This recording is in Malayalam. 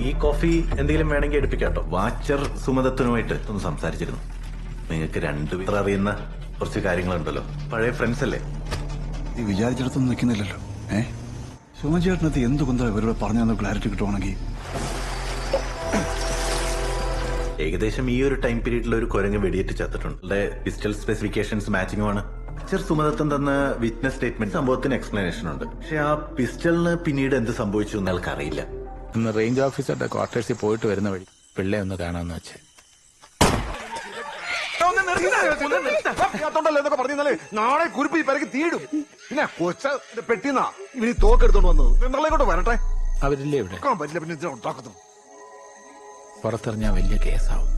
ഈ കോഫി എന്തെങ്കിലും വേണമെങ്കിൽ എടുപ്പിക്കാട്ടോ. വാച്ചർ സുമദത്തനുമായിട്ട് ഒന്ന് സംസാരിച്ചിരുന്നു. നിങ്ങൾക്ക് രണ്ടുപേർ അറിയുന്ന കുറച്ച് കാര്യങ്ങളുണ്ടല്ലോ, പഴയ ഫ്രണ്ട്സ് അല്ലേ? നീ വിചാരിച്ചിടത്തൊന്നും നിൽക്കുന്നില്ലല്ലോ. സുമചേട്ടനത്ത് എന്ത് കുന്താ ഇവരോട് പറഞ്ഞെന്ന് ക്ലാരിറ്റി കിട്ടുവാണെങ്കിൽ. ഏകദേശം ഈ ഒരു ടൈം പീരീഡിൽ ഒരു കുരങ്ങ് വെടിയേറ്റ് ചത്തിട്ടുണ്ട്. Pistol specifications മാച്ചിങ്ങുമാണ്. സുമദത്തൻ തന്ന വിറ്റ്നസ് സ്റ്റേറ്റ്മെന്റ് സംഭവത്തിന് എക്സ്പ്ലനേഷൻ ഉണ്ട്. പക്ഷെ ആ പിസ്റ്റലിന് പിന്നീട് എന്ത് സംഭവിച്ചു എന്ന് അയാൾക്ക് അറിയില്ല. ഇന്ന് റേഞ്ച് ഓഫീസറുടെ ക്വാർട്ടേഴ്സിൽ പോയിട്ട് വരുന്ന വഴി പിള്ളേ ഒന്ന് കാണാമെന്ന് വെച്ച്. എന്നൊക്കെ പറഞ്ഞാലേ നാളെ കുരുപ്പ് ഈ പെരക്ക് തീടും. പിന്നെ കൊച്ച പെട്ടിന്നാ ഇവന് തോക്കെടുത്തോണ്ട് വന്നത്. പെണ്ണുങ്ങളെക്കൊണ്ട് വരട്ടെ. അവരില്ലേ ഇവിടെ? പറ്റില്ല. പിന്നെ ഉണ്ടാക്കുന്നു. പുറത്തെറിഞ്ഞാൽ വലിയ കേസാവും.